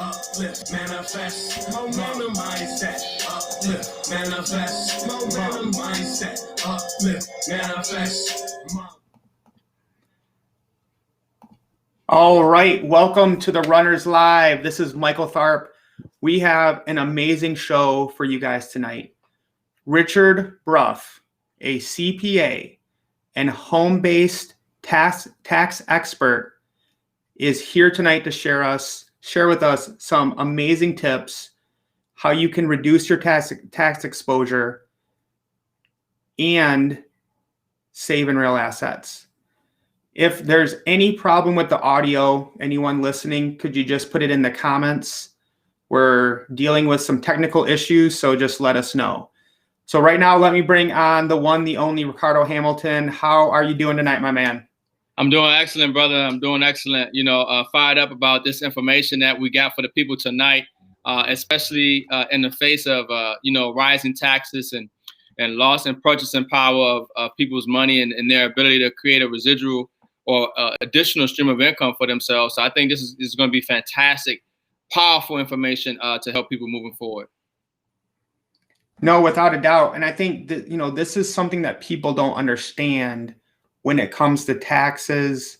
uplift, manifest, momentum mindset, uplift, manifest, momentum mindset, uplift, manifest. All right, welcome to the Runners Live. This is Michael Tharp. We have an amazing show for you guys tonight. Richard Brough, a CPA and home-based tax expert, is here tonight to share with us some amazing tips how you can reduce your tax exposure and save in real assets. If there's any problem with the audio, anyone listening, could you just put it in the comments? We're dealing with some technical issues, so just let us know. So right now, let me bring on the one, the only Ricardo Hamilton. How are you doing tonight, my man? I'm doing excellent, brother. I'm doing excellent. Fired up about this information that we got for the people tonight, especially in the face of, rising taxes and loss in purchasing power of people's money and their ability to create a residual or additional stream of income for themselves. So I think this is going to be fantastic, powerful information to help people moving forward. No, without a doubt. And I think that, this is something that people don't understand when it comes to taxes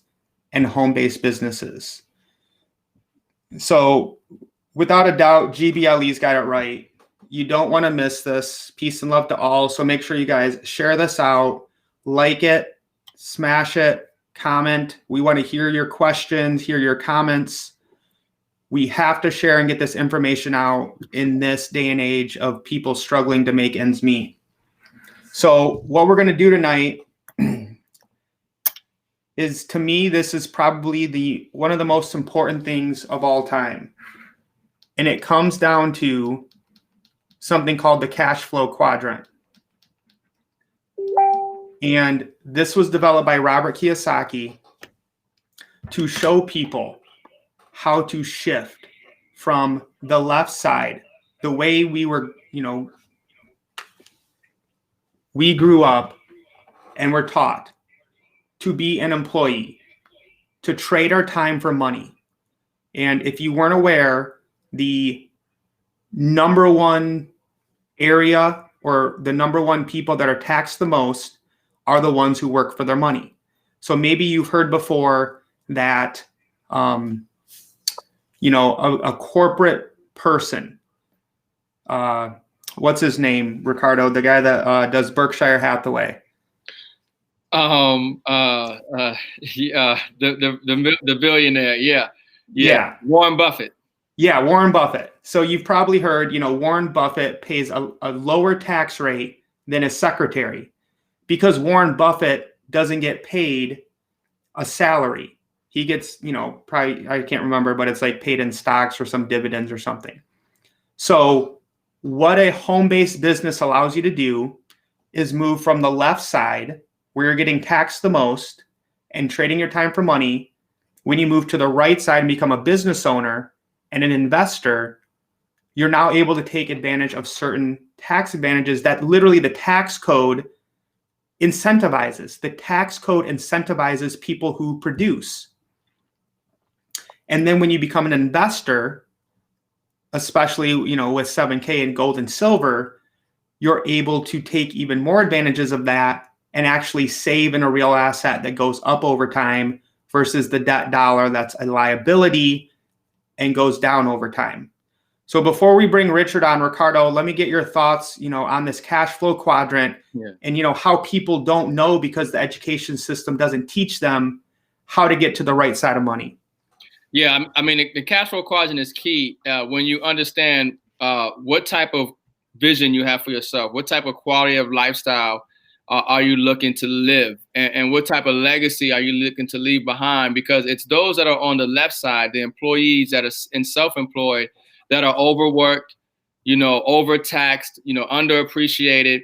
and home-based businesses. So without a doubt, GBLE's got it right. You don't want to miss this. Peace and love to all. So make sure you guys share this out, like it, smash it, comment. We want to hear your questions, hear your comments. We have to share and get this information out in this day and age of people struggling to make ends meet. So what we're going to do tonight is, to me, this is probably one of the most important things of all time. And it comes down to something called the cash flow quadrant. And this was developed by Robert Kiyosaki to show people how to shift from the left side, the way we were, we grew up and were taught to be an employee, to trade our time for money. And if you weren't aware, the number one area or the number one people that are taxed the most are the ones who work for their money. So maybe you've heard before that, a corporate person, what's his name, Ricardo, the guy that does Berkshire Hathaway. The billionaire. Yeah. Warren Buffett. Yeah, Warren Buffett. So you've probably heard, Warren Buffett pays a lower tax rate than his secretary because Warren Buffett doesn't get paid a salary. He gets, probably, I can't remember, but it's like paid in stocks or some dividends or something. So what a home-based business allows you to do is move from the left side, where you're getting taxed the most and trading your time for money. When you move to the right side and become a business owner and an investor, you're now able to take advantage of certain tax advantages that literally the tax code incentivizes. The tax code incentivizes people who produce. And then when you become an investor, especially, with 7K and gold and silver, you're able to take even more advantages of that and actually save in a real asset that goes up over time versus the debt dollar that's a liability and goes down over time. So before we bring Richard on, Ricardo, let me get your thoughts, on this cash flow quadrant and, how people don't know because the education system doesn't teach them how to get to the right side of money. Yeah, I mean, the cash flow quadrant is key when you understand what type of vision you have for yourself, what type of quality of lifestyle are you looking to live, and what type of legacy are you looking to leave behind? Because it's those that are on the left side, the employees that are in self-employed, that are overworked, overtaxed, underappreciated,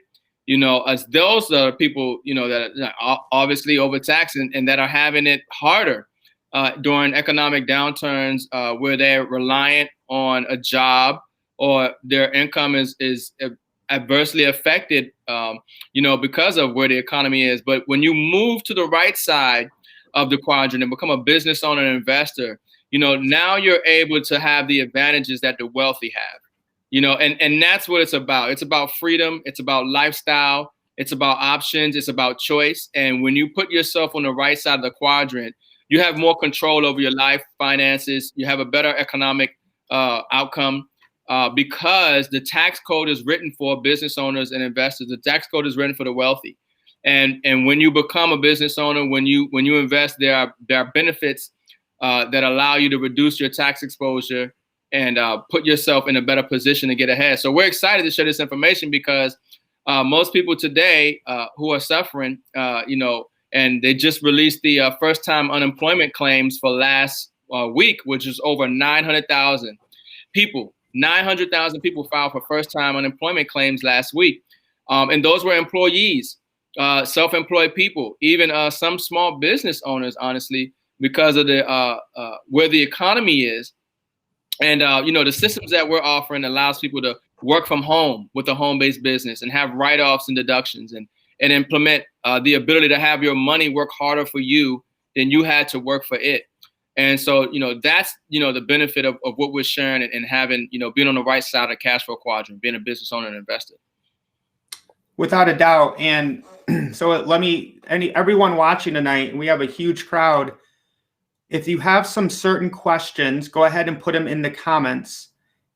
as those are people, that are obviously overtaxed and that are having it harder during economic downturns where they're reliant on a job or their income is adversely affected, because of where the economy is. But when you move to the right side of the quadrant and become a business owner and investor, now you're able to have the advantages that the wealthy have, and that's what it's about. It's about freedom. It's about lifestyle. It's about options. It's about choice. And when you put yourself on the right side of the quadrant, you have more control over your life, finances. You have a better economic outcome because the tax code is written for business owners and investors. The tax code is written for the wealthy. And when you become a business owner, when you invest, there are benefits that allow you to reduce your tax exposure and put yourself in a better position to get ahead. So we're excited to share this information because most people today who are suffering, and they just released the first-time unemployment claims for last week, which is over 900,000 people. 900,000 people filed for first-time unemployment claims last week. And those were employees, self-employed people, even some small business owners, honestly, because of the where the economy is. And, the systems that we're offering allows people to work from home with a home-based business and have write-offs and deductions and implement the ability to have your money work harder for you than you had to work for it. And so, that's, the benefit of what we're sharing and having, being on the right side of the cash flow quadrant, being a business owner and investor. Without a doubt. And so everyone watching tonight, we have a huge crowd. If you have some certain questions, go ahead and put them in the comments.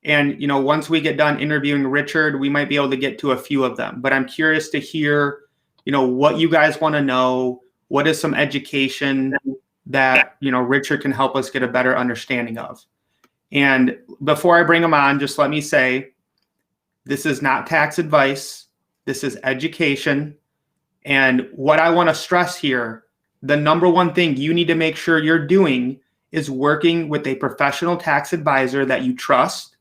And, once we get done interviewing Richard, we might be able to get to a few of them. But I'm curious to hear, what you guys want to know. What is some education that, Richard can help us get a better understanding of? And before I bring him on, just let me say, this is not tax advice. This is education. And what I want to stress here, the number one thing you need to make sure you're doing is working with a professional tax advisor that you trust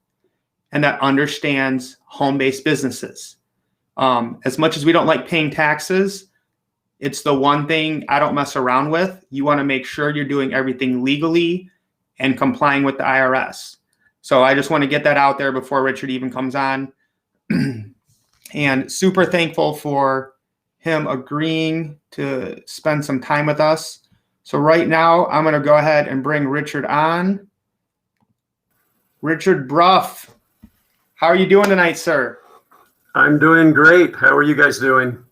and that understands home-based businesses. As much as we don't like paying taxes, it's the one thing I don't mess around with. You want to make sure you're doing everything legally and complying with the IRS. So I just want to get that out there before Richard even comes on. And super thankful for him agreeing to spend some time with us. So right now, I'm going to go ahead and bring Richard on. Richard Brough, how are you doing tonight, sir? I'm doing great. How are you guys doing?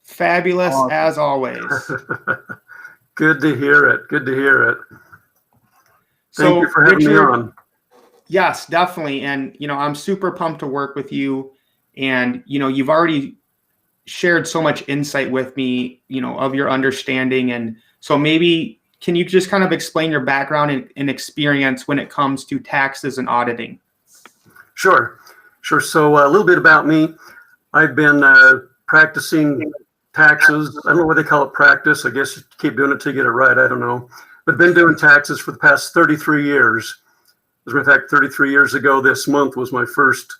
Fabulous as always. Good to hear it. Good to hear it. Thank you for having me on. Yes, definitely. And, I'm super pumped to work with you. And, you've already shared so much insight with me, of your understanding. And so maybe can you just kind of explain your background and experience when it comes to taxes and auditing? Sure. So a little bit about me. I've been practicing taxes. I don't know what they call it, practice. I guess you keep doing it till you get it right. I don't know. But been doing taxes for the past 33 years. As a matter of fact, 33 years ago this month was my first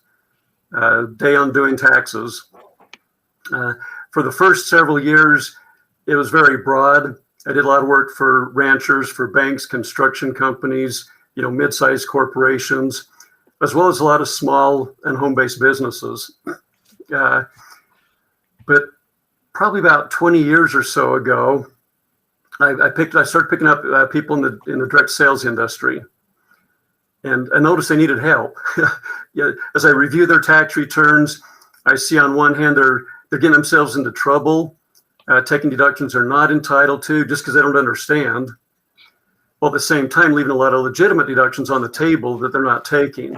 day on doing taxes. For the first several years, it was very broad. I did a lot of work for ranchers, for banks, construction companies, mid-sized corporations, as well as a lot of small and home-based businesses. But probably about 20 years or so ago, I started picking up people in the direct sales industry. And I noticed they needed help. As I review their tax returns, I see on one hand they're getting themselves into trouble, taking deductions they're not entitled to just because they don't understand, while at the same time leaving a lot of legitimate deductions on the table that they're not taking.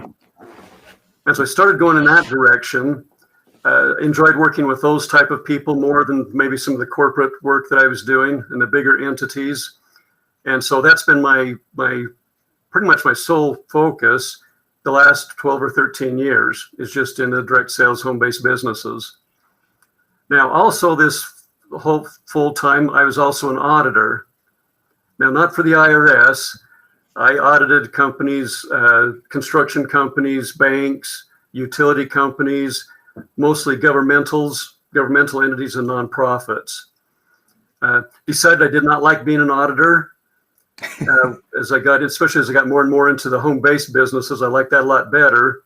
And so I started going in that direction, enjoyed working with those type of people more than maybe some of the corporate work that I was doing in the bigger entities. And so that's been my pretty much my sole focus the last 12 or 13 years is just in the direct sales home-based businesses. Now, also this whole full time, I was also an auditor. Now, not for the IRS. I audited companies, construction companies, banks, utility companies, mostly governmental entities and nonprofits. Decided I did not like being an auditor. Especially as I got more and more into the home-based businesses, I liked that a lot better.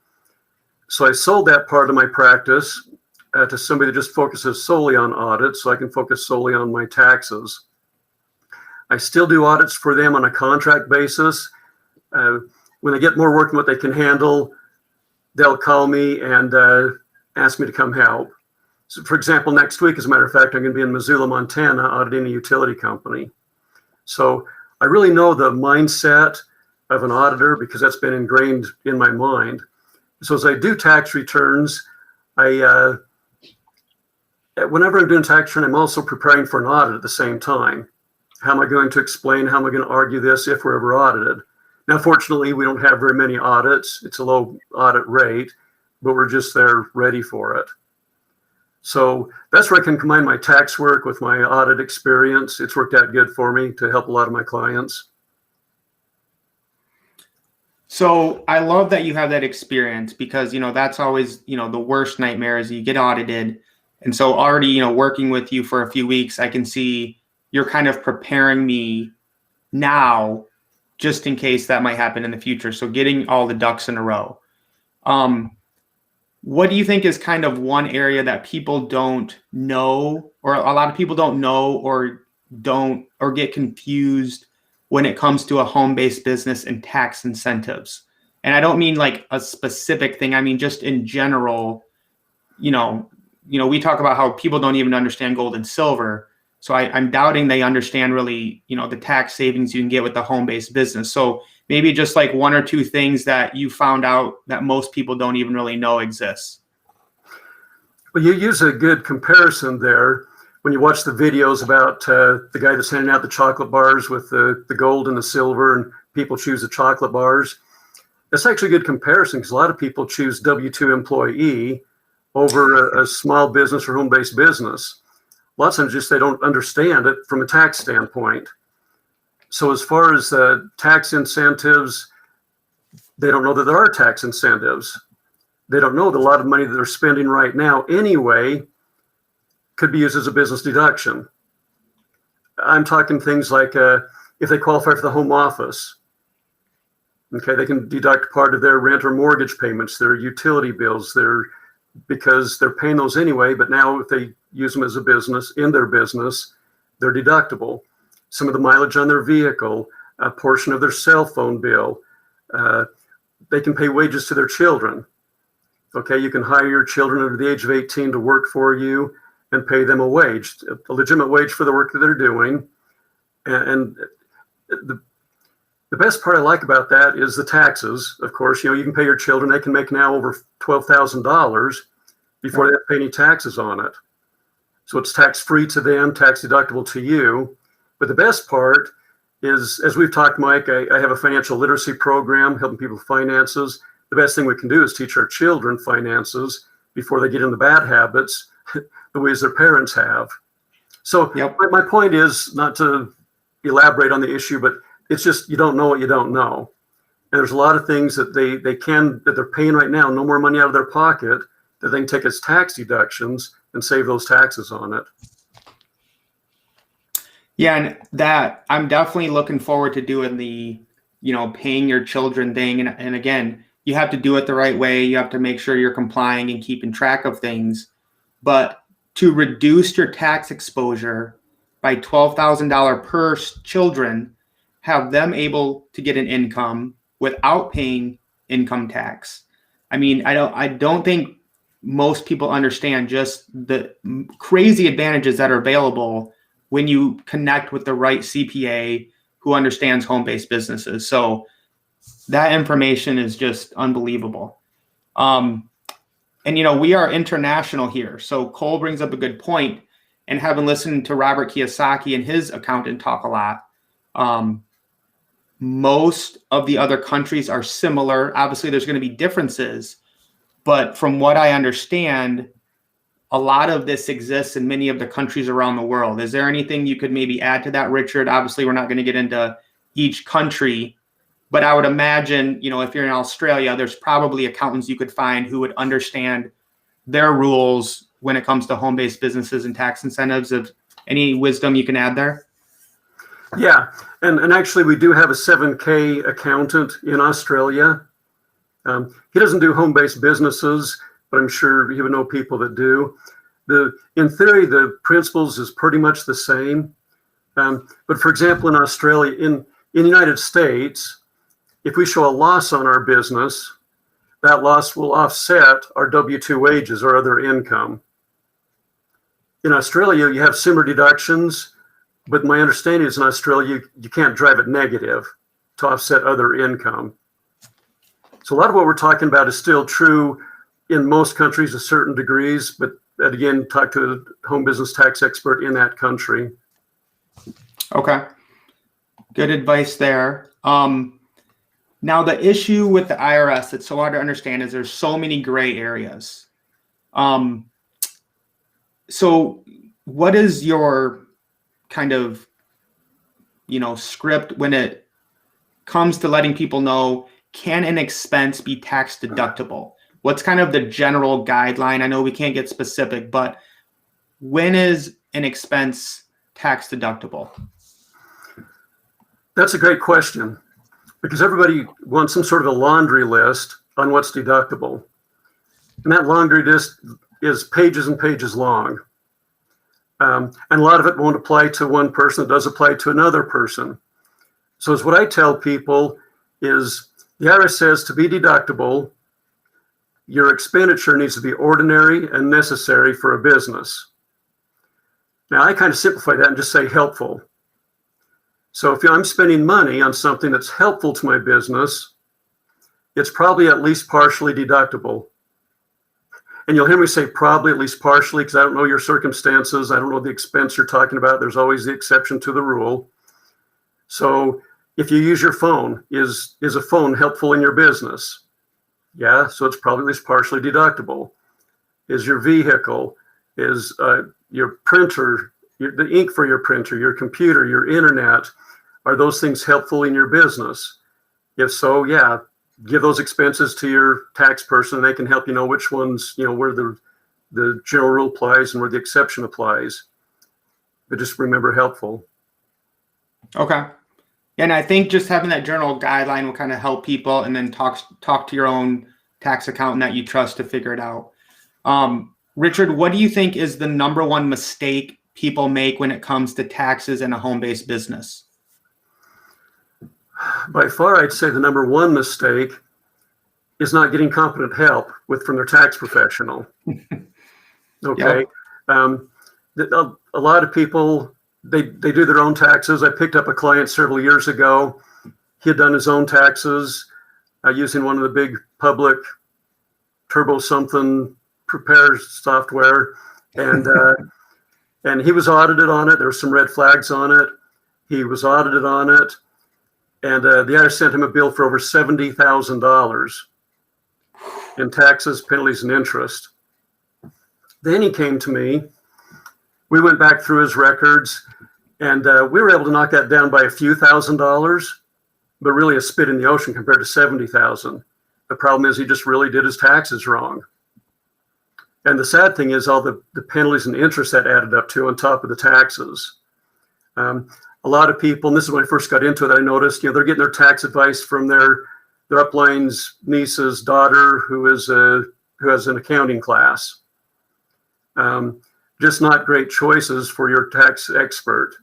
So I sold that part of my practice to somebody that just focuses solely on audit, so I can focus solely on my taxes. I still do audits for them on a contract basis. When they get more work than what they can handle, they'll call me and ask me to come help. So, for example, next week, as a matter of fact, I'm going to be in Missoula, Montana, auditing a utility company. So I really know the mindset of an auditor because that's been ingrained in my mind. So as I do tax returns, whenever I'm doing tax return, I'm also preparing for an audit at the same time. How am I going to explain? How am I going to argue this if we're ever audited? Now, fortunately, we don't have very many audits. It's a low audit rate, but we're just there ready for it. So that's where I can combine my tax work with my audit experience. It's worked out good for me to help a lot of my clients. So I love that you have that experience because, that's always, the worst nightmare is you get audited. And so already, working with you for a few weeks, I can see you're kind of preparing me now just in case that might happen in the future. So getting all the ducks in a row. What do you think is kind of one area that people don't know, or a lot of people don't know or get confused when it comes to a home-based business and tax incentives? And I don't mean like a specific thing. I mean, just in general, we talk about how people don't even understand gold and silver. So I'm doubting they understand really, the tax savings you can get with the home-based business. So maybe just like one or two things that you found out that most people don't even really know exists. Well, you use a good comparison there when you watch the videos about the guy that's handing out the chocolate bars with the gold and the silver, and people choose the chocolate bars. That's actually a good comparison because a lot of people choose W-2 employee over a small business or home-based business. A lot of times just they don't understand it from a tax standpoint. So as far as tax incentives, they don't know that there are tax incentives. They don't know that a lot of money that they're spending right now anyway could be used as a business deduction. I'm talking things like if they qualify for the home office, okay, they can deduct part of their rent or mortgage payments, their utility bills, because they're paying those anyway, but now if they use them as a business, in their business, they're deductible. Some of the mileage on their vehicle, a portion of their cell phone bill. They can pay wages to their children. Okay, you can hire your children under the age of 18 to work for you and pay them a wage, a legitimate wage for the work that they're doing. And the best part I like about that is the taxes. Of course, you can pay your children. They can make now over $12,000 before they have to pay any taxes on it. So it's tax-free to them, tax deductible to you. But the best part is, as we've talked, Mike, I have a financial literacy program helping people with finances. The best thing we can do is teach our children finances before they get in the bad habits, the ways their parents have. So my point is not to elaborate on the issue, but it's just you don't know what you don't know. And there's a lot of things that they're paying right now, no more money out of their pocket, that they can take as tax deductions and save those taxes on it. Yeah, and that I'm definitely looking forward to doing the, paying your children thing. And again, you have to do it the right way. You have to make sure you're complying and keeping track of things. But to reduce your tax exposure by $12,000 per children, have them able to get an income without paying income tax. I mean, I don't think most people understand just the crazy advantages that are available when you connect with the right CPA who understands home-based businesses. So that information is just unbelievable. And, we are international here. So Cole brings up a good point, and having listened to Robert Kiyosaki and his accountant talk a lot, most of the other countries are similar. Obviously, there's going to be differences, but from what I understand, a lot of this exists in many of the countries around the world. Is there anything you could maybe add to that, Richard? Obviously, we're not going to get into each country, but I would imagine, if you're in Australia, there's probably accountants you could find who would understand their rules when it comes to home-based businesses and tax incentives. Of any wisdom you can add there? Yeah, and actually we do have a 7K accountant in Australia. He doesn't do home-based businesses, but I'm sure he would know people that do. In theory, the principles is pretty much the same. But for example, in Australia, in the United States, if we show a loss on our business, that loss will offset our W-2 wages or other income. In Australia, you have similar deductions, but my understanding is in Australia, you can't drive it negative to offset other income. So a lot of what we're talking about is still true in most countries to certain degrees, but again, talk to a home business tax expert in that country. Okay. Good advice there. Now, the issue with the IRS that's so hard to understand is there's so many gray areas. So what is your kind of, script when it comes to letting people know, can an expense be tax deductible? What's kind of the general guideline? I know we can't get specific, but when is an expense tax deductible? That's a great question, because everybody wants some sort of a laundry list on what's deductible. And that laundry list is pages and pages long. And a lot of it won't apply to one person. It does apply to another person. So as what I tell people is the IRS says to be deductible, your expenditure needs to be ordinary and necessary for a business. Now, I kind of simplify that and just say helpful. So if I'm spending money on something that's helpful to my business, it's probably at least partially deductible. And you'll hear me say probably at least partially, because I don't know your circumstances. I don't know the expense you're talking about. There's always the exception to the rule. So if you use your phone, is a phone helpful in your business? Yeah, so it's probably at least partially deductible. Is your vehicle, is your printer, the ink for your printer, your computer, your internet, are those things helpful in your business? If so, yeah, give those expenses to your tax person. They can help you know which ones, where the general rule applies and where the exception applies. But just remember helpful. Okay. And I think just having that general guideline will kind of help people, and then talk to your own tax accountant that you trust to figure it out. Richard, what do you think is the number one mistake people make when it comes to taxes in a home-based business? By far, I'd say the number one mistake is not getting competent help from their tax professional. Okay. Yep. A lot of people, they do their own taxes. I picked up a client several years ago. He had done his own taxes using one of the big public turbo something prepare software. And he was audited on it. There were some red flags on it. He was audited on it. And the IRS sent him a bill for over $70,000 in taxes, penalties, and interest. Then he came to me. We went back through his records, and we were able to knock that down by a few $1,000s, but really a spit in the ocean compared to $70,000. The problem is he just really did his taxes wrong. And the sad thing is all the penalties and interest that added up to on top of the taxes. A lot of people, and this is when I first got into it, I noticed, they're getting their tax advice from their upline's niece's daughter who has an accounting class. Just not great choices for your tax expert.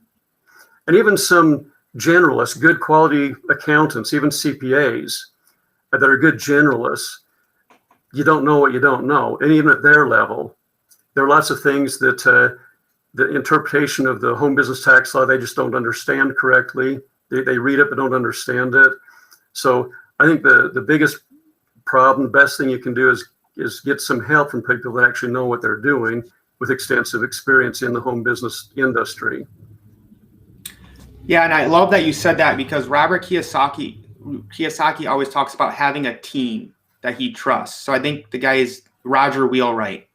And even some generalists, good quality accountants, even CPAs that are good generalists, you don't know what you don't know. And even at their level, there are lots of things that the interpretation of the home business tax law, they just don't understand correctly. They read it but don't understand it. So I think the biggest problem, the best thing you can do is get some help from people that actually know what they're doing with extensive experience in the home business industry. Yeah, and I love that you said that, because Robert Kiyosaki always talks about having a team that he trusts. So I think the guy is Roger Wheelwright.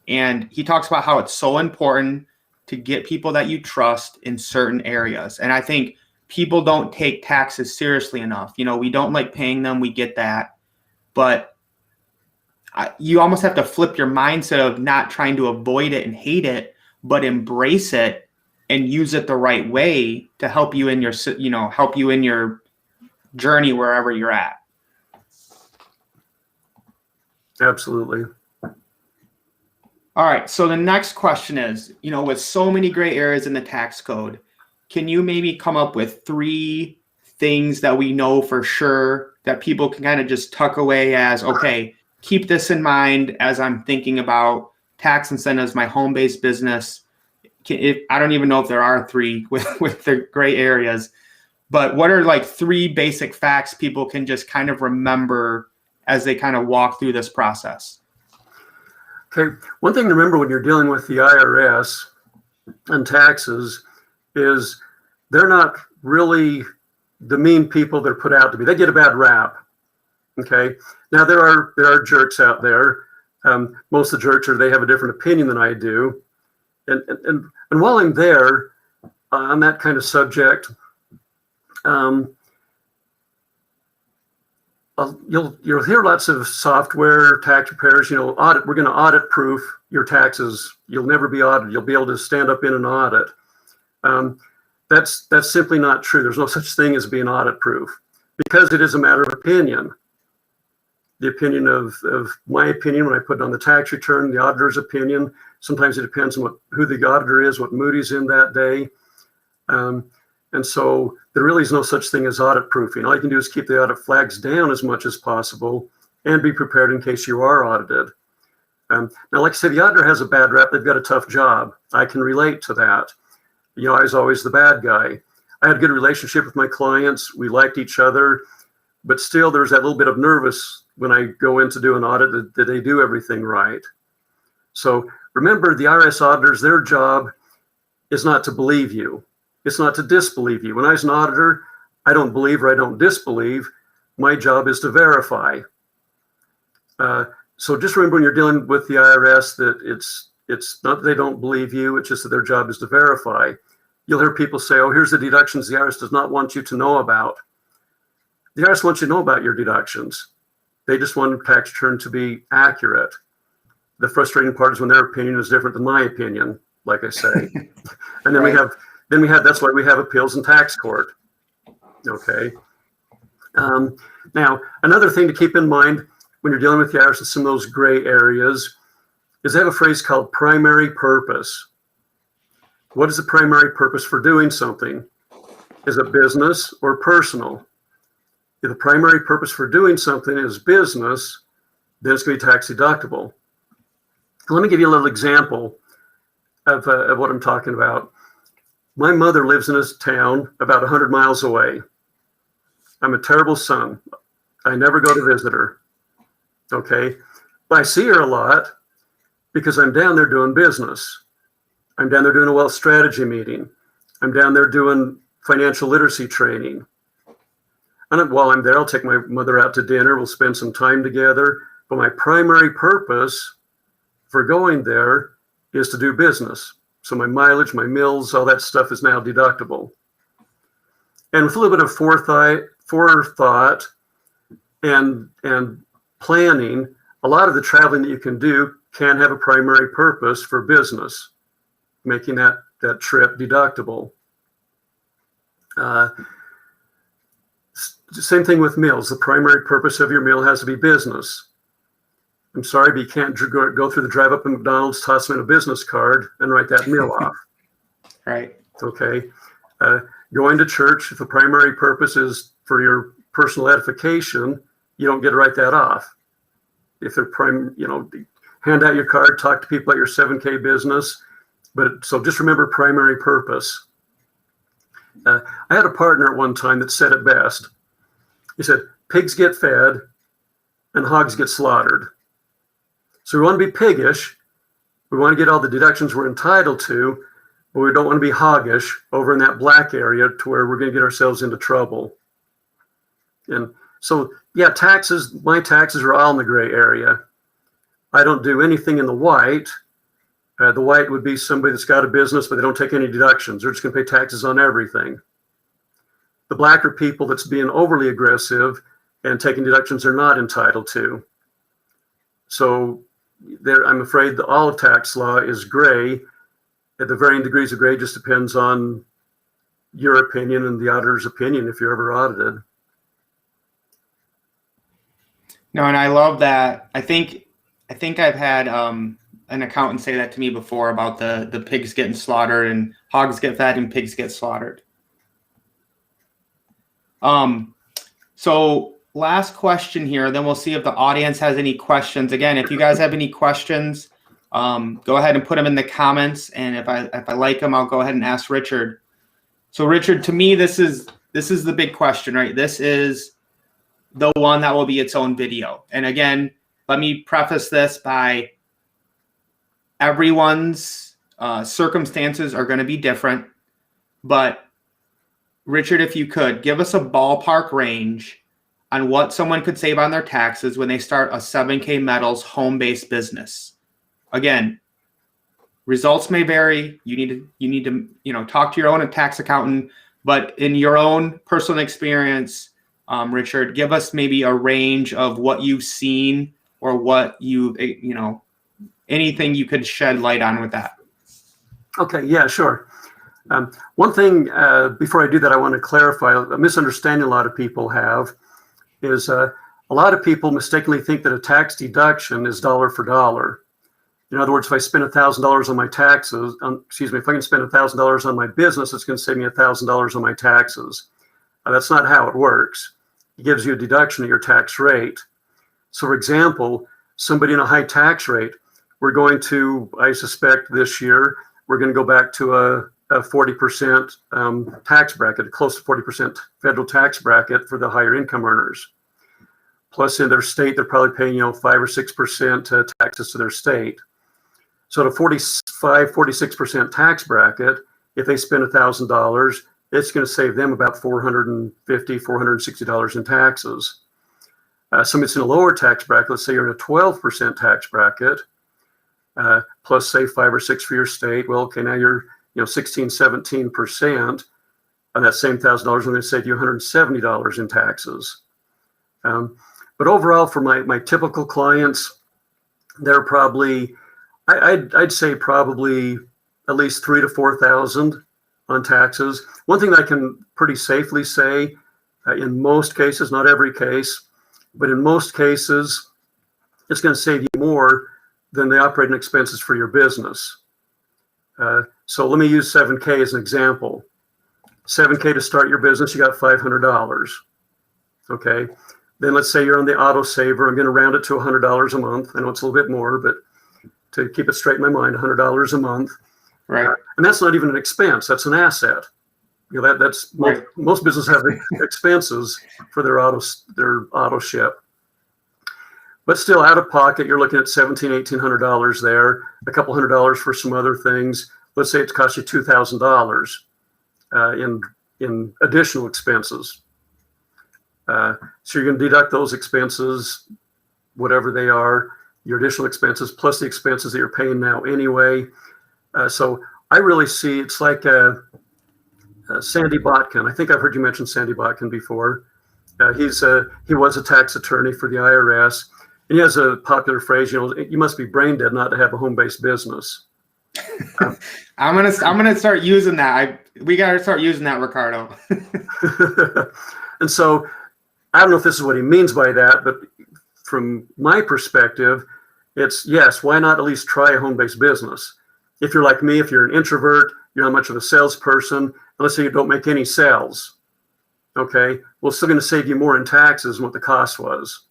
And he talks about how it's so important to get people that you trust in certain areas. And I think people don't take taxes seriously enough. We don't like paying them. We get that. But you almost have to flip your mindset of not trying to avoid it and hate it, but embrace it and use it the right way to help you in your journey wherever you're at. Absolutely. All right. So the next question is, with so many gray areas in the tax code, can you maybe come up with 3 things that we know for sure that people can kind of just tuck away as, okay, keep this in mind as I'm thinking about tax incentives, my home-based business? I don't even know if there are 3 with the gray areas, but what are like 3 basic facts people can just kind of remember as they kind of walk through this process? Okay, one thing to remember when you're dealing with the IRS and taxes is they're not really the mean people they're put out to be. They get a bad rap. Okay, now there are jerks out there. Most of the jerks they have a different opinion than I do, and while I'm there on that kind of subject, you'll hear lots of software tax preparers. Audit. We're going to audit proof your taxes. You'll never be audited. You'll be able to stand up in an audit. That's simply not true. There's no such thing as being audit proof, because it is a matter of opinion. The opinion of my opinion when I put it on the tax return, the auditor's opinion. Sometimes it depends on who the auditor is, what mood he's in that day. And so there really is no such thing as audit proofing. All you can do is keep the audit flags down as much as possible and be prepared in case you are audited. Now, like I said, the auditor has a bad rap. They've got a tough job. I can relate to that. I was always the bad guy. I had a good relationship with my clients. We liked each other, but still there's that little bit of nervous when I go in to do an audit that they do everything right. So remember, the IRS auditors, their job is not to believe you. It's not to disbelieve you. When I was an auditor, I don't believe or I don't disbelieve. My job is to verify. So just remember when you're dealing with the IRS that it's not that they don't believe you, it's just that their job is to verify. You'll hear people say, oh, here's the deductions the IRS does not want you to know about. The IRS wants you to know about your deductions. They just want the tax return to be accurate. The frustrating part is when their opinion is different than my opinion, like I say. And then Right. we have that's why we have appeals in tax court. Okay. Now, another thing to keep in mind when you're dealing with the IRS in some of those gray areas is they have a phrase called primary purpose. What is the primary purpose for doing something? Is it business or personal? If the primary purpose for doing something is business, then it's going to be tax deductible. Let me give you a little example of what I'm talking about. My mother lives in a town about 100 miles away. I'm a terrible son. I never go to visit her. Okay. But I see her a lot because I'm down there doing business. I'm down there doing a wealth strategy meeting. I'm down there doing financial literacy training. And while I'm there, I'll take my mother out to dinner. We'll spend some time together. But my primary purpose for going there is to do business. So my mileage, my meals, all that stuff is now deductible. And with a little bit of forethought and planning, a lot of the traveling that you can do can have a primary purpose for business, making that trip deductible. Same thing with meals. The primary purpose of your meal has to be business. I'm sorry, but you can't go through the drive up in McDonald's, toss them in a business card, and write that meal off. Right. Okay. Going to church, if the primary purpose is for your personal edification, you don't get to write that off. If they're hand out your card, talk to people at your 7K business. So just remember primary purpose. I had a partner at one time that said it best. He said, pigs get fed and hogs get slaughtered. So we want to be piggish. We want to get all the deductions we're entitled to, but we don't want to be hoggish over in that black area to where we're going to get ourselves into trouble. And so, yeah, my taxes are all in the gray area. I don't do anything in the white. The white would be somebody that's got a business, but they don't take any deductions. They're just going to pay taxes on everything. The black are people that's being overly aggressive and taking deductions they're not entitled to. So I'm afraid that all of tax law is gray. At the varying degrees of gray just depends on your opinion and the auditor's opinion if you're ever audited. No, and I love that. I think I've had an accountant say that to me before about the pigs getting slaughtered, and hogs get fed and pigs get slaughtered. So last question here, then we'll see if the audience has any questions. Again, if you guys have any questions, go ahead and put them in the comments. And if I like them, I'll go ahead and ask Richard. So Richard, to me, this is the big question, right? This is the one that will be its own video. And again, let me preface this by everyone's circumstances are going to be different. But Richard, if you could, give us a ballpark range on what someone could save on their taxes when they start a 7K Metals home-based business. Again, results may vary. You need to talk to your own tax accountant, but in your own personal experience, Richard, give us maybe a range of what you've seen or what anything you could shed light on with that. Okay, yeah, sure. One thing before I do that, I want to clarify a misunderstanding a lot of people have is a lot of people mistakenly think that a tax deduction is dollar for dollar. In other words, if I spend $1,000 on my taxes, if I can spend $1,000 on my business, it's going to save me $1,000 on my taxes. That's not how it works. It gives you a deduction at your tax rate. So, for example, somebody in a high tax rate, we're going to, I suspect this year, we're going to go back to a 40% tax bracket, close to 40% federal tax bracket for the higher income earners. Plus, in their state, they're probably paying 5 or 6% taxes to their state. So, at a 46% tax bracket, if they spend $1,000, it's going to save them about $450, $460 in taxes. Somebody's in a lower tax bracket, let's say you're in a 12% tax bracket, plus say 5 or 6 for your state. Well, okay, now you're 16, 17%. On that same $1,000, I'm going to save you $170 in taxes. But overall, for my typical clients, they're probably, I'd say probably at least $3,000 to $4,000 on taxes. One thing that I can pretty safely say, in most cases, not every case, but in most cases, it's going to save you more than the operating expenses for your business. So let me use 7K as an example. 7K to start your business, you got $500. Okay. Then let's say you're on the auto saver. I'm going to round it to $100 a month. I know it's a little bit more, but to keep it straight in my mind, $100 a month. Right. And that's not even an expense. That's an asset. That's right. Most businesses have expenses for their auto ship. But still, out of pocket, you're looking at $1,700, $1,800 there, a couple $100 for some other things. Let's say it's cost you $2,000 in additional expenses. So you're going to deduct those expenses, whatever they are, your additional expenses, plus the expenses that you're paying now anyway. So I really see it's like Sandy Botkin. I think I've heard you mention Sandy Botkin before. He was a tax attorney for the IRS. And he has a popular phrase, you must be brain dead not to have a home-based business. I'm gonna start using that. We gotta start using that, Ricardo. And so I don't know if this is what he means by that, but from my perspective, it's yes, why not at least try a home-based business? If you're like me, if you're an introvert, you're not much of a salesperson, and let's say you don't make any sales, okay, well, it's still going to save you more in taxes than what the cost was.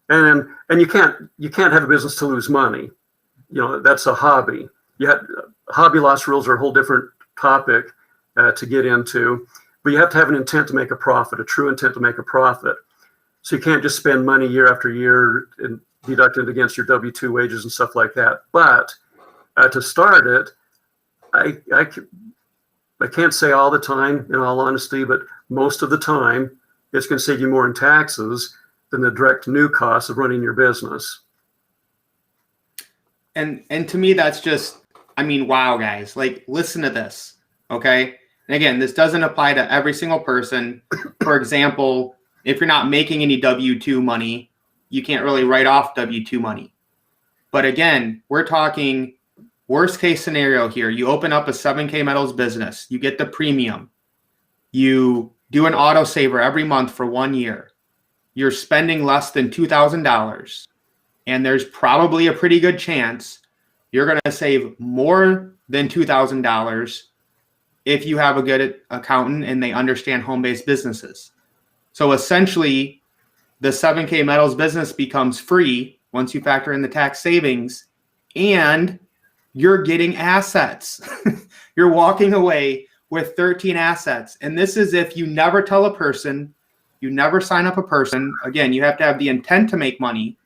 And you can't have a business to lose money. That's a hobby. Hobby loss rules are a whole different topic to get into, but you have to have an intent to make a profit, a true intent to make a profit. So you can't just spend money year after year and deduct it against your W-2 wages and stuff like that. But to start it, I can't say all the time, in all honesty, but most of the time, it's going to save you more in taxes than the direct new costs of running your business. And to me, that's just, wow, guys, like, listen to this, okay? And again, this doesn't apply to every single person. For example, if you're not making any W-2 money, you can't really write off W-2 money. But again, we're talking worst case scenario here. You open up a 7K Metals business, you get the premium, you do an auto saver every month for 1 year. You're spending less than $2,000, and there's probably a pretty good chance you're going to save more than $2,000 if you have a good accountant and they understand home-based businesses. So essentially, the 7K Metals business becomes free once you factor in the tax savings, and you're getting assets. You're walking away with 13 assets. And this is if you never tell a person, you never sign up a person. Again, you have to have the intent to make money,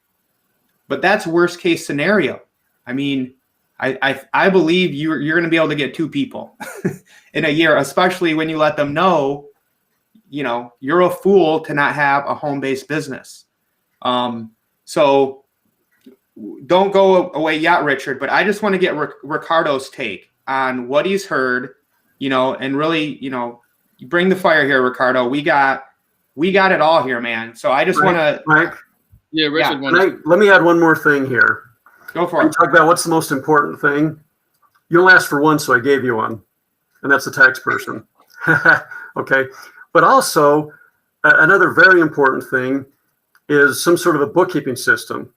but that's worst case scenario. I mean, I believe you're going to be able to get 2 people in a year, especially when you let them know, you're a fool to not have a home-based business. So don't go away yet, Richard, but I just want to get Ricardo's take on what he's heard, and really, you bring the fire here, Ricardo. We got it all here, man. So I just want to, Mike. Yeah, Richard. Let me add one more thing here. Go for it. Talk about what's the most important thing. You'll ask for one, so I gave you one, and that's the tax person. Okay, but also another very important thing is some sort of a bookkeeping system.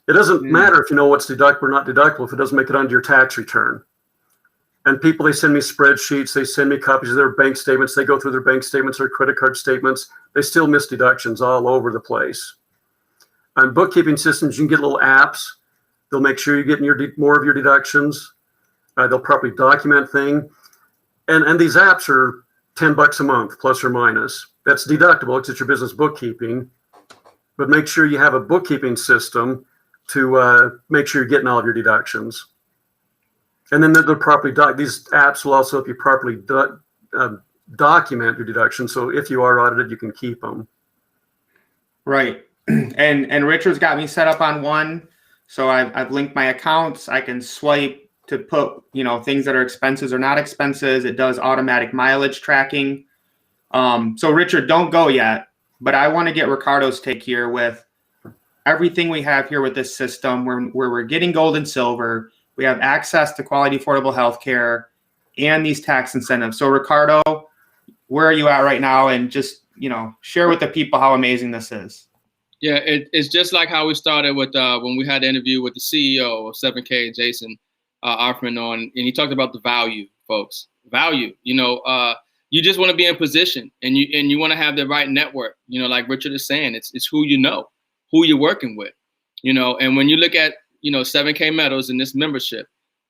It doesn't matter if you know what's deductible or not deductible if it doesn't make it onto your tax return. And people, they send me spreadsheets, they send me copies of their bank statements, they go through their bank statements, their credit card statements, they still miss deductions all over the place. On bookkeeping systems, you can get little apps. They'll make sure you're getting more of your deductions. They'll properly document things. And these apps are $10 a month, plus or minus. That's deductible because it's your business bookkeeping. But make sure you have a bookkeeping system to make sure you're getting all of your deductions. And then they'll properly these apps will also help you properly document your deductions. So if you are audited, you can keep them. Right. And Richard's got me set up on one. So I've linked my accounts. I can swipe to put, things that are expenses or not expenses. It does automatic mileage tracking. So Richard, don't go yet, but I want to get Ricardo's take here with everything we have here with this system where we're getting gold and silver. We have access to quality, affordable healthcare and these tax incentives. So Ricardo, where are you at right now? And just, share with the people how amazing this is. Yeah, it's just like how we started with when we had the interview with the CEO of 7K, Jason Arfman, on, and he talked about the value, folks. Value. You just want to be in position, and you want to have the right network. Like Richard is saying, it's who you know, who you're working with. And when you look at 7K Metals and this membership,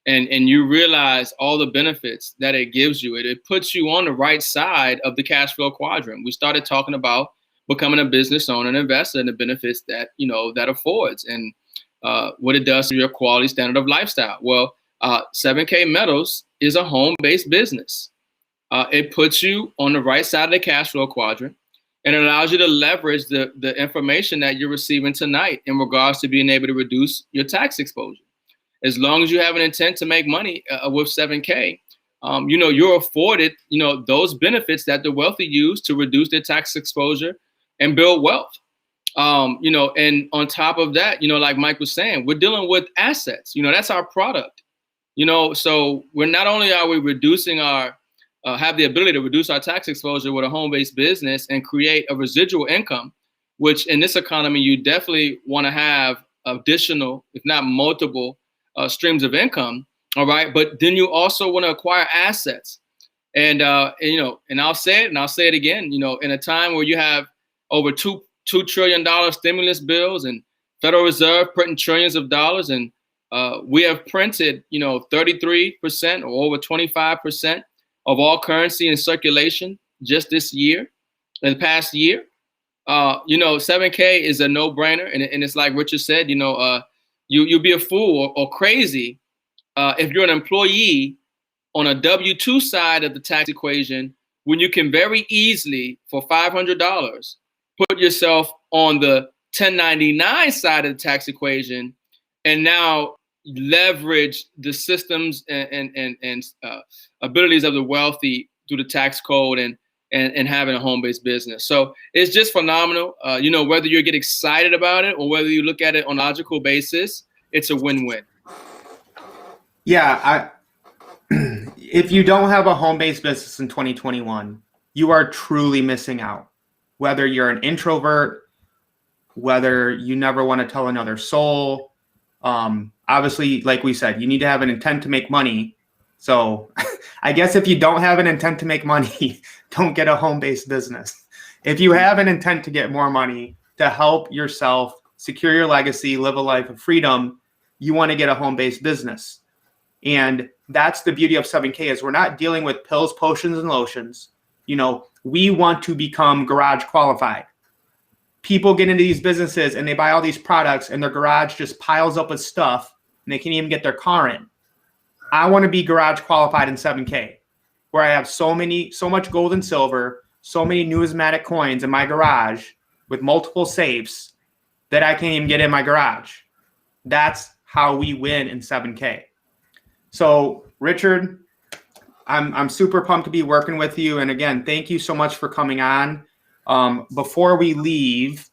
and you realize all the benefits that it gives you, it puts you on the right side of the cash flow quadrant. We started talking about becoming a business owner and investor and the benefits that, that affords and what it does to your quality standard of lifestyle. Well, 7K Metals is a home-based business. It puts you on the right side of the cash flow quadrant, and it allows you to leverage the information that you're receiving tonight in regards to being able to reduce your tax exposure. As long as you have an intent to make money with 7K, you're afforded, those benefits that the wealthy use to reduce their tax exposure and build wealth. And on top of that, like Mike was saying, we're dealing with assets. That's our product. So we're not only are we reducing have the ability to reduce our tax exposure with a home-based business and create a residual income, which in this economy, you definitely want to have additional, if not multiple streams of income. All right. But then you also want to acquire assets. And I'll say it and I'll say it again, in a time where you have over $2 trillion stimulus bills and Federal Reserve printing trillions of dollars. And we have printed, 33% or over 25% of all currency in circulation just this year, in the past year. 7K is a no-brainer. And it's like Richard said, you'll be a fool or crazy if you're an employee on a W-2 side of the tax equation when you can very easily, for $500, put yourself on the 1099 side of the tax equation and now leverage the systems and abilities of the wealthy through the tax code and having a home-based business. So it's just phenomenal. Whether you get excited about it or whether you look at it on a logical basis, it's a win-win. Yeah. If you don't have a home-based business in 2021, you are truly missing out. Whether you're an introvert, whether you never want to tell another soul, obviously, like we said, you need to have an intent to make money. So I guess if you don't have an intent to make money, don't get a home-based business. If you have an intent to get more money, to help yourself secure your legacy, live a life of freedom, you want to get a home-based business. And that's the beauty of 7K is we're not dealing with pills, potions, and lotions. We want to become garage qualified. People get into these businesses and they buy all these products and their garage just piles up with stuff and they can't even get their car in. I want to be garage qualified in 7K, where I have so much gold and silver, so many numismatic coins in my garage with multiple safes that I can't even get in my garage. That's how we win in 7K. So, Richard, I'm super pumped to be working with you. And again, thank you so much for coming on. Before we leave,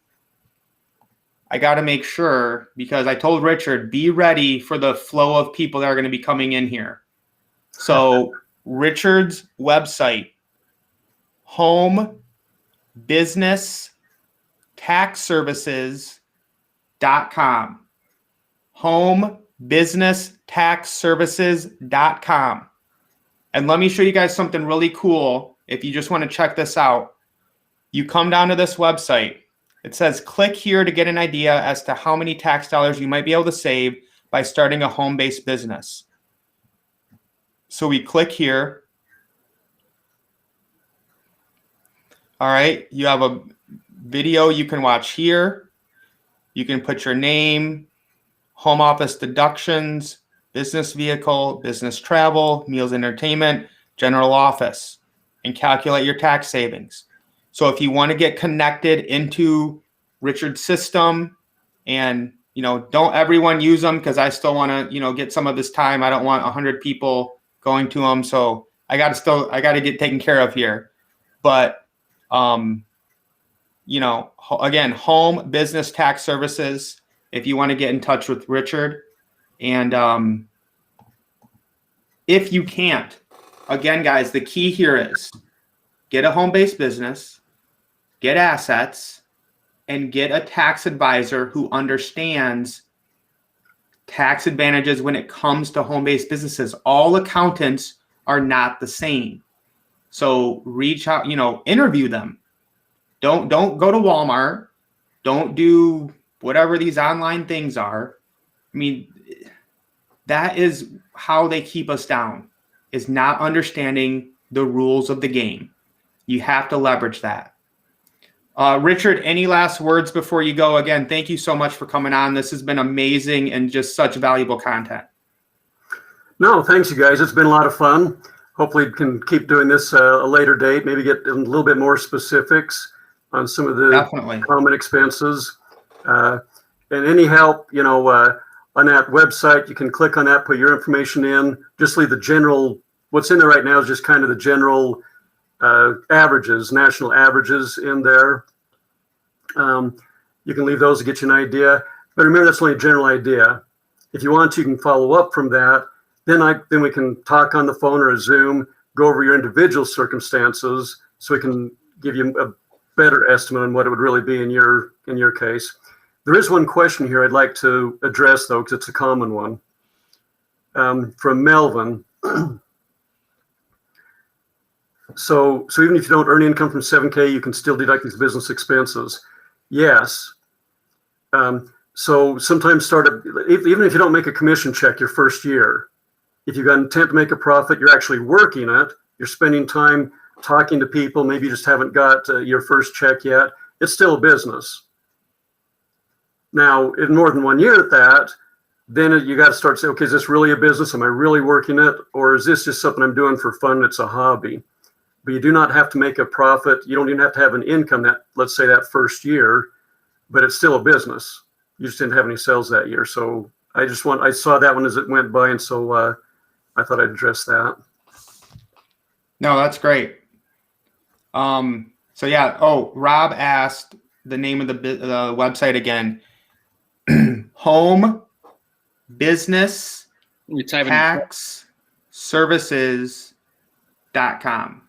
I got to make sure, because I told Richard, be ready for the flow of people that are going to be coming in here. So Richard's website, homebusinesstaxservices.com. homebusinesstaxservices.com. And let me show you guys something really cool. If you just want to check this out, you come down to this website. It says, click here to get an idea as to how many tax dollars you might be able to save by starting a home-based business. So we click here. All right, you have a video you can watch here. You can put your name, home office deductions, business vehicle, business travel, meals, entertainment, general office, and calculate your tax savings. So if you want to get connected into Richard's system, and don't everyone use them, because I still want to get some of this time. I don't want 100 people going to them, so I got to get taken care of here. But again, Home Business Tax Services. If you want to get in touch with Richard, and if you can't, again, guys, the key here is get a home-based business, get assets, and get a tax advisor who understands tax advantages when it comes to home-based businesses. All accountants are not the same. So reach out, interview them. Don't go to Walmart. Don't do whatever these online things are. I mean, that is how they keep us down, is not understanding the rules of the game. You have to leverage that. Richard, any last words before you go? Again, thank you so much for coming on. This has been amazing and just such valuable content. No, thanks, you guys. It's been a lot of fun. Hopefully we can keep doing this a later date, maybe get a little bit more specifics on some of the Definitely common expenses. And any help, on that website, you can click on that, put your information in, just leave the general, what's in there right now is just kind of the general averages, national averages in there. You can leave those to get you an idea. But remember, that's only a general idea. If you want to, you can follow up from that. Then we can talk on the phone or a Zoom, go over your individual circumstances, so we can give you a better estimate on what it would really be in your case. There is one question here I'd like to address, though, because it's a common one. From Melvin. So even if you don't earn income from 7K, you can still deduct these business expenses. Yes. So sometimes even if you don't make a commission check your first year, if you've got intent to make a profit, you're actually working it, you're spending time talking to people, maybe you just haven't got your first check yet, it's still a business. Now, in more than 1 year at that, then you got to start saying, okay, is this really a business? Am I really working it? Or is this just something I'm doing for fun? It's a hobby. But you do not have to make a profit. You don't even have to have an income that, let's say, that first year, but it's still a business. You just didn't have any sales that year. So I saw that one as it went by. And so I thought I'd address that. No, that's great. So yeah. Oh, Rob asked the name of the website again. Home Business Tax Services.com.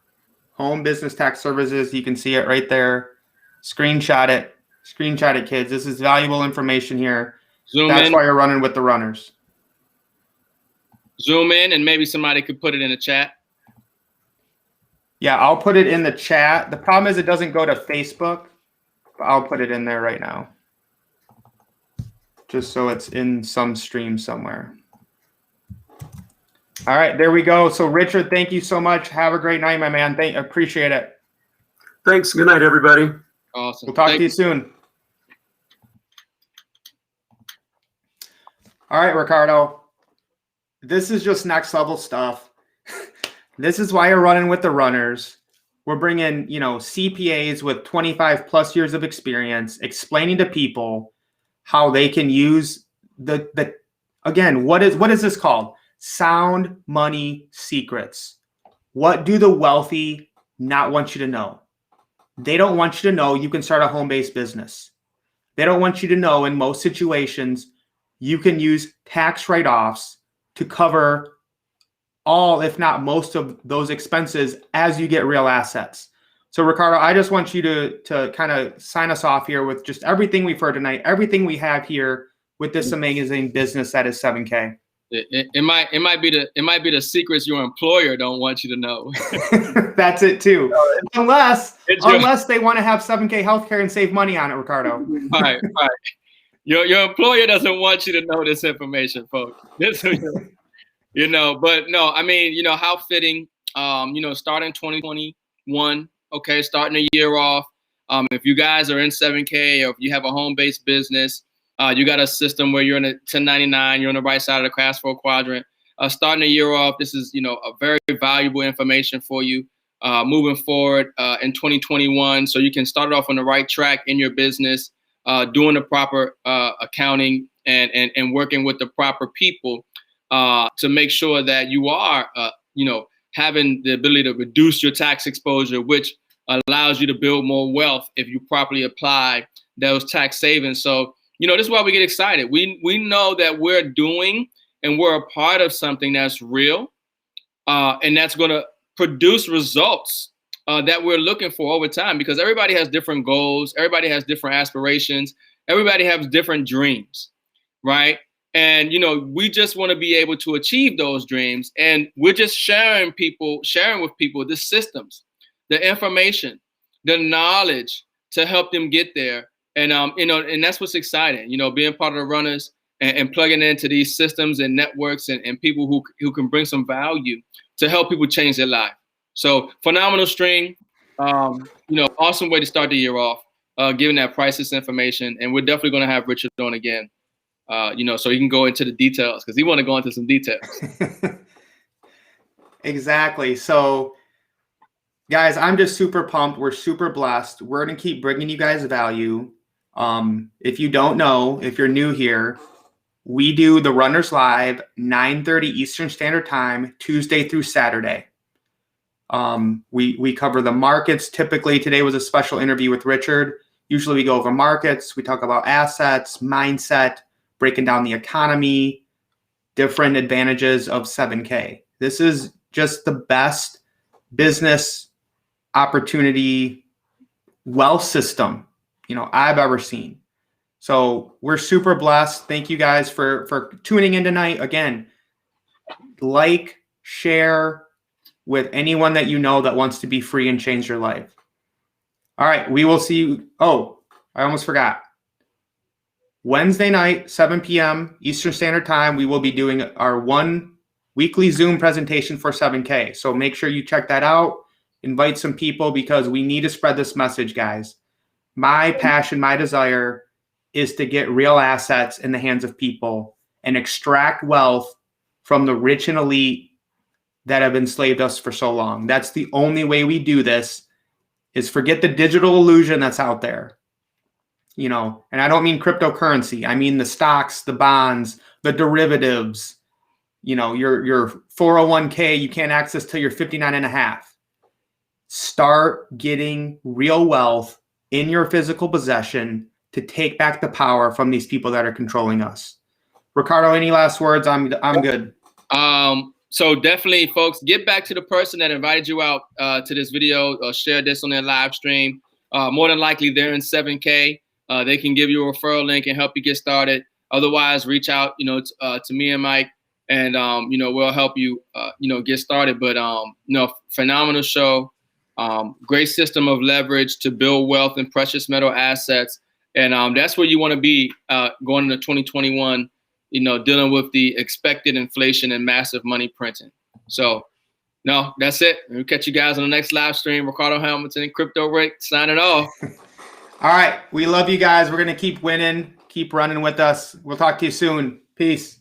Home Business Tax Services. You can see it right there. Screenshot it, kids. This is valuable information here. That's why you're running with the runners. zoom in, and maybe somebody could put it in the chat. Yeah, I'll put it in the chat. The problem is it doesn't go to Facebook, but I'll put it in there right now, just so it's in some stream somewhere. All right, there we go. So Richard, thank you so much. Have a great night, my man. Appreciate it. Thanks. Good night, everybody. Awesome. We'll talk to you soon. All right, Ricardo. This is just next level stuff. This is why you're running with the runners. We're bringing, CPAs with 25 plus years of experience, explaining to people how they can use again, what is this called? Sound money secrets. What do the wealthy not want you to know? They don't want you to know you can start a home-based business. They don't want you to know in most situations you can use tax write-offs to cover all, if not most of those expenses as you get real assets. So Ricardo, I just want you to kind of sign us off here with just everything we've heard tonight, everything we have here with this amazing business that is 7K. It might be the secrets your employer don't want you to know. That's it too. Unless they want to have 7K healthcare and save money on it, Ricardo. Right. Your employer doesn't want you to know this information, folks. But no, I mean, how fitting, starting 2021, okay, starting a year off. If you guys are in 7K or if you have a home-based business, you got a system where you're in a 1099, you're on the right side of the cash flow quadrant. Starting a year off, this is, a very valuable information for you moving forward in 2021. So you can start off on the right track in your business, doing the proper accounting and working with the proper people to make sure that you are, having the ability to reduce your tax exposure, which allows you to build more wealth if you properly apply those tax savings. So, this is why we get excited. We know that we're doing and we're a part of something that's real and that's going to produce results that we're looking for over time, because everybody has different goals. Everybody has different aspirations. Everybody has different dreams, right? And, we just want to be able to achieve those dreams. And we're just sharing with people the systems, the information, the knowledge to help them get there. And, and that's what's exciting, being part of the runners and plugging into these systems and networks and people who can bring some value to help people change their life. So phenomenal stream, awesome way to start the year off, giving that priceless information. And we're definitely going to have Richard on again, so he can go into the details because he want to go into some details. Exactly. So guys, I'm just super pumped. We're super blessed. We're going to keep bringing you guys value. If you don't know, if you're new here, we do the Runners Live 9:30 Eastern Standard Time, Tuesday through Saturday. We cover the markets. Typically, today was a special interview with Richard. Usually we go over markets. We talk about assets, mindset, breaking down the economy, different advantages of 7K. This is just the best business opportunity wealth system I've ever seen. So we're super blessed. Thank you guys for tuning in tonight. Again, like, share with anyone that you know that wants to be free and change your life. All right, we will see you. Oh, I almost forgot. Wednesday night, 7 p.m. Eastern Standard Time, we will be doing our one weekly Zoom presentation for 7K. So make sure you check that out. Invite some people because we need to spread this message, guys. My passion, my desire is to get real assets in the hands of people and extract wealth from the rich and elite that have enslaved us for so long. That's the only way we do this, is forget the digital illusion that's out there. And I don't mean cryptocurrency. I mean the stocks, the bonds, the derivatives, your 401k you can't access till you're 59 and a half. Start getting real wealth in your physical possession to take back the power from these people that are controlling us. Ricardo, any last words? I'm good. So definitely, folks, get back to the person that invited you out to this video or share this on their live stream. More than likely, they're in 7K. They can give you a referral link and help you get started. Otherwise, reach out, to me and Mike. and you know, we'll help you you know, get started. But you know, phenomenal show, great system of leverage to build wealth in precious metal assets, and that's where you want to be going into 2021. You know, dealing with the expected inflation and massive money printing. So, no, that's it. We'll catch you guys on the next live stream. Ricardo Hamilton and Crypto Rick signing off. All right. We love you guys. We're going to keep winning. Keep running with us. We'll talk to you soon. Peace.